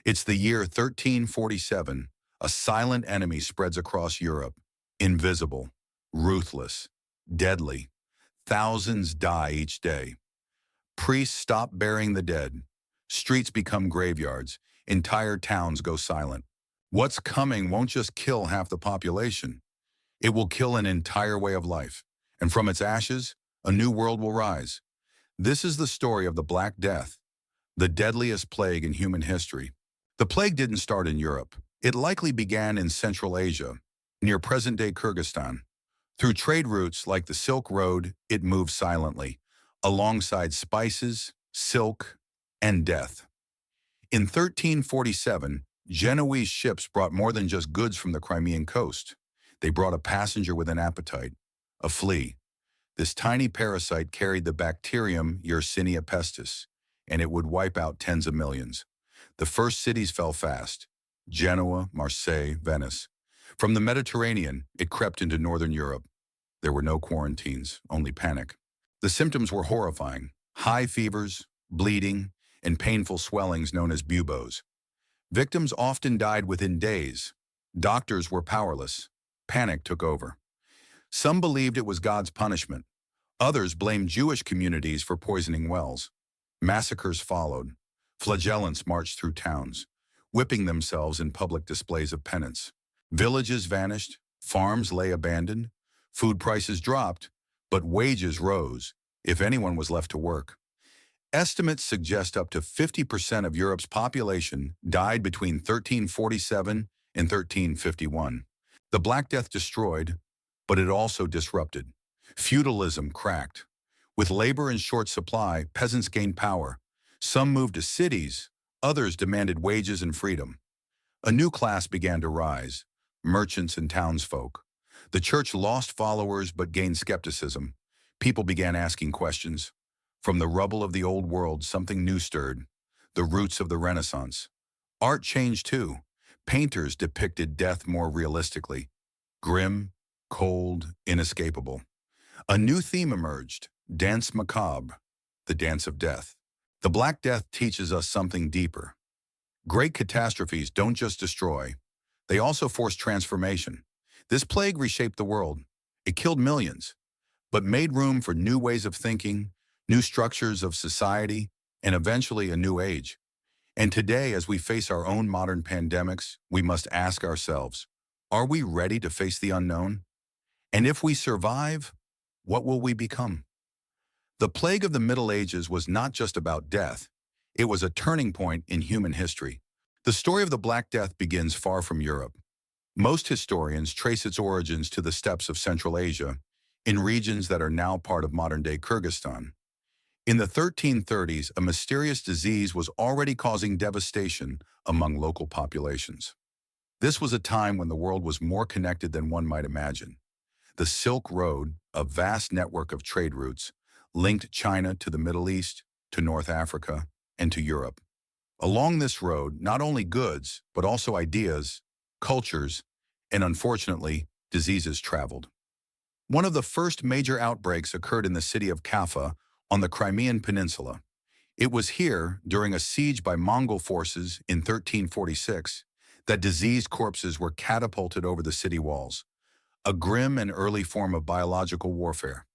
It's the year 1347. A silent enemy spreads across Europe. Invisible, ruthless, deadly. Thousands die each day. Priests stop burying the dead. Streets become graveyards. Entire towns go silent. What's coming won't just kill half the population. It will kill an entire way of life. And from its ashes, a new world will rise. This is the story of the Black Death, the deadliest plague in human history. The plague didn't start in Europe. It likely began in Central Asia, near present-day Kyrgyzstan. Through trade routes like the Silk Road, it moved silently, alongside spices, silk, and death. In 1347, Genoese ships brought more than just goods from the Crimean coast. They brought a passenger with an appetite, a flea. This tiny parasite carried the bacterium Yersinia pestis, and it would wipe out tens of millions. The first cities fell fast: Genoa, Marseille, Venice. From the Mediterranean, it crept into northern Europe. There were no quarantines, only panic. The symptoms were horrifying: high fevers, bleeding, and painful swellings known as buboes. Victims often died within days. Doctors were powerless. Panic took over. Some believed it was God's punishment. Others blamed Jewish communities for poisoning wells. Massacres followed. Flagellants marched through towns, whipping themselves in public displays of penance. Villages vanished, farms lay abandoned, food prices dropped, but wages rose if anyone was left to work. Estimates suggest up to 50% of Europe's population died between 1347 and 1351. The Black Death destroyed, but it also disrupted. Feudalism cracked. With labor in short supply, peasants gained power. Some moved to cities, others demanded wages and freedom. A new class began to rise: merchants and townsfolk. The church lost followers but gained skepticism. People began asking questions. From the rubble of the old world, something new stirred: the roots of the Renaissance. Art changed too. Painters depicted death more realistically: grim, cold, inescapable. A new theme emerged: dance macabre, the dance of death. The Black Death teaches us something deeper. Great catastrophes don't just destroy, they also force transformation. This plague reshaped the world. It killed millions, but made room for new ways of thinking, new structures of society, and eventually a new age. And today, as we face our own modern pandemics, we must ask ourselves, are we ready to face the unknown? And if we survive, what will we become? The plague of the Middle Ages was not just about death. It was a turning point in human history. The story of the Black Death begins far from Europe. Most historians trace its origins to the steppes of Central Asia, in regions that are now part of modern-day Kyrgyzstan. In the 1330s, a mysterious disease was already causing devastation among local populations. This was a time when the world was more connected than one might imagine. The Silk Road, a vast network of trade routes, linked China to the Middle East, to North Africa, and to Europe. Along this road, not only goods, but also ideas, cultures, and unfortunately, diseases traveled. One of the first major outbreaks occurred in the city of Kaffa on the Crimean Peninsula. It was here, during a siege by Mongol forces in 1346, that diseased corpses were catapulted over the city walls, a grim and early form of biological warfare.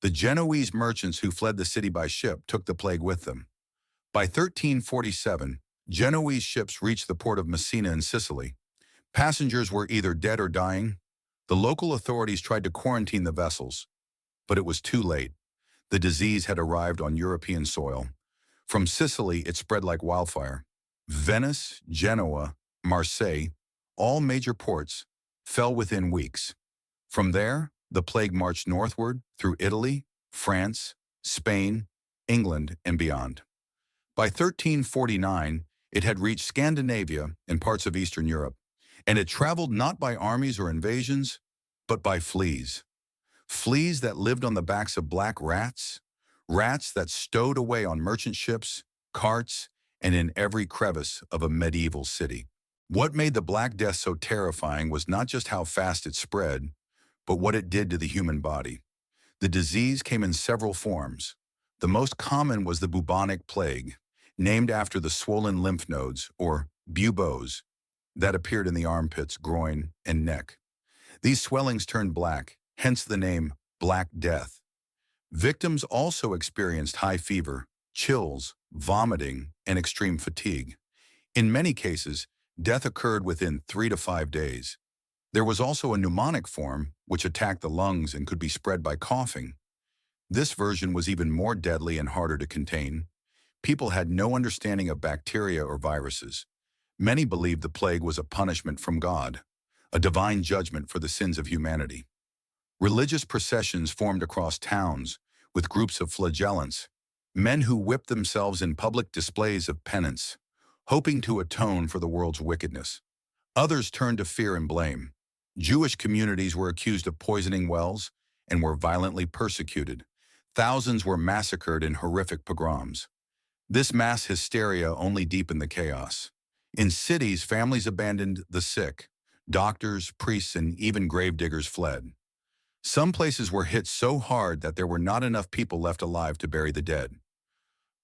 The Genoese merchants who fled the city by ship took the plague with them. By 1347, Genoese ships reached the port of Messina in Sicily. Passengers were either dead or dying. The local authorities tried to quarantine the vessels, but it was too late. The disease had arrived on European soil. From Sicily, it spread like wildfire. Venice, Genoa, Marseille, all major ports, fell within weeks. From there, the plague marched northward through Italy, France, Spain, England, and beyond. By 1349, it had reached Scandinavia and parts of Eastern Europe, and it traveled not by armies or invasions, but by fleas. Fleas that lived on the backs of black rats, rats that stowed away on merchant ships, carts, and in every crevice of a medieval city. What made the Black Death so terrifying was not just how fast it spread, but what it did to the human body. The disease came in several forms. The most common was the bubonic plague, named after the swollen lymph nodes, or buboes, that appeared in the armpits, groin, and neck. These swellings turned black, hence the name Black Death. Victims also experienced high fever, chills, vomiting, and extreme fatigue. In many cases, death occurred within 3 to 5 days. There was also a pneumonic form, which attacked the lungs and could be spread by coughing. This version was even more deadly and harder to contain. People had no understanding of bacteria or viruses. Many believed the plague was a punishment from God, a divine judgment for the sins of humanity. Religious processions formed across towns, with groups of flagellants, men who whipped themselves in public displays of penance, hoping to atone for the world's wickedness. Others turned to fear and blame. Jewish communities were accused of poisoning wells and were violently persecuted. Thousands were massacred in horrific pogroms. This mass hysteria only deepened the chaos. In cities, families abandoned the sick. Doctors, priests, and even gravediggers fled. Some places were hit so hard that there were not enough people left alive to bury the dead.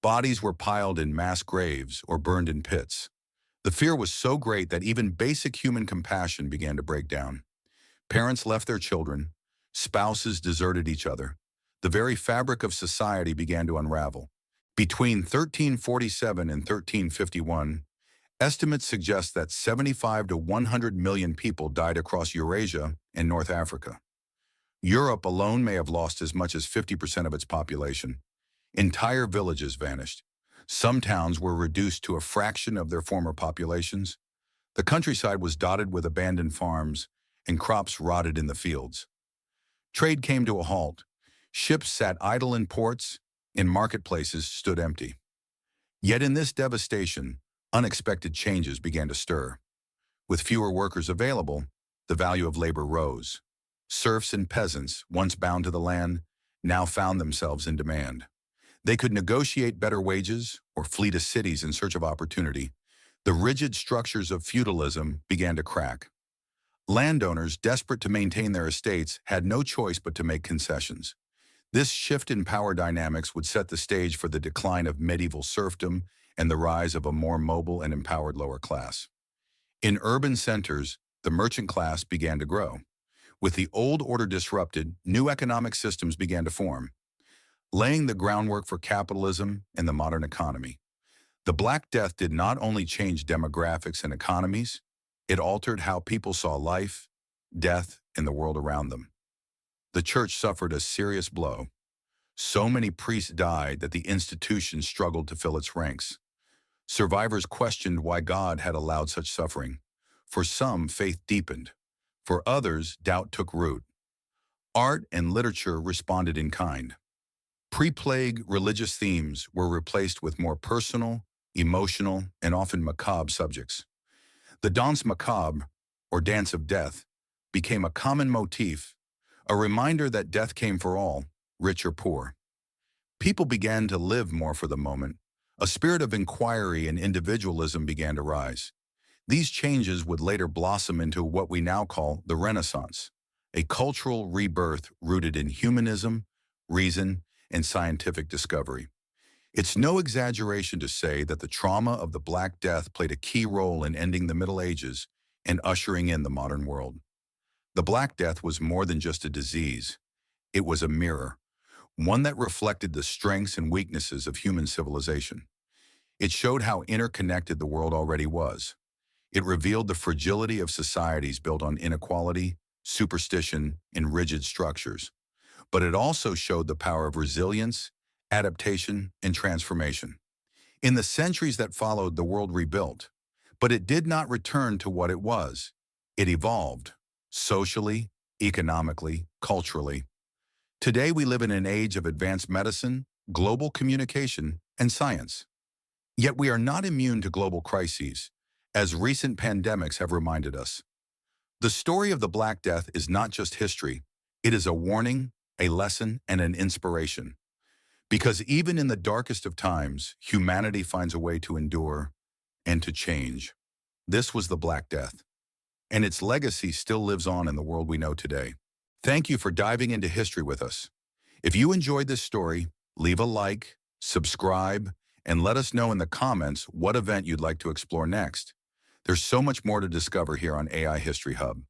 Bodies were piled in mass graves or burned in pits. The fear was so great that even basic human compassion began to break down. Parents left their children. Spouses deserted each other. The very fabric of society began to unravel. Between 1347 and 1351, estimates suggest that 75 to 100 million people died across Eurasia and North Africa. Europe alone may have lost as much as 50% of its population. Entire villages vanished. Some towns were reduced to a fraction of their former populations. The countryside was dotted with abandoned farms, and crops rotted in the fields. Trade came to a halt. Ships sat idle in ports, and marketplaces stood empty. Yet in this devastation, unexpected changes began to stir. With fewer workers available, the value of labor rose. Serfs and peasants, once bound to the land, now found themselves in demand. They could negotiate better wages or flee to cities in search of opportunity. The rigid structures of feudalism began to crack. Landowners, desperate to maintain their estates, had no choice but to make concessions. This shift in power dynamics would set the stage for the decline of medieval serfdom and the rise of a more mobile and empowered lower class. In urban centers, the merchant class began to grow. With the old order disrupted, new economic systems began to form, laying the groundwork for capitalism and the modern economy. The Black Death did not only change demographics and economies, it altered how people saw life, death, and the world around them. The church suffered a serious blow. So many priests died that the institution struggled to fill its ranks. Survivors questioned why God had allowed such suffering. For some, faith deepened. For others, doubt took root. Art and literature responded in kind. Pre-plague religious themes were replaced with more personal, emotional, and often macabre subjects. The danse macabre, or dance of death, became a common motif, a reminder that death came for all, rich or poor. People began to live more for the moment. A spirit of inquiry and individualism began to rise. These changes would later blossom into what we now call the Renaissance, a cultural rebirth rooted in humanism, reason, and scientific discovery. It's no exaggeration to say that the trauma of the Black Death played a key role in ending the Middle Ages and ushering in the modern world. The Black Death was more than just a disease. It was a mirror, one that reflected the strengths and weaknesses of human civilization. It showed how interconnected the world already was. It revealed the fragility of societies built on inequality, superstition, and rigid structures. But it also showed the power of resilience, adaptation, and transformation. In the centuries that followed, the world rebuilt, but it did not return to what it was. It evolved, socially, economically, culturally. Today we live in an age of advanced medicine, global communication, and science. Yet we are not immune to global crises, as recent pandemics have reminded us. The story of the Black Death is not just history, it is a warning, a lesson, and an inspiration. Because even in the darkest of times, humanity finds a way to endure and to change. This was the Black Death, and its legacy still lives on in the world we know today. Thank you for diving into history with us. If you enjoyed this story, leave a like, subscribe, and let us know in the comments what event you'd like to explore next. There's so much more to discover here on AI History Hub.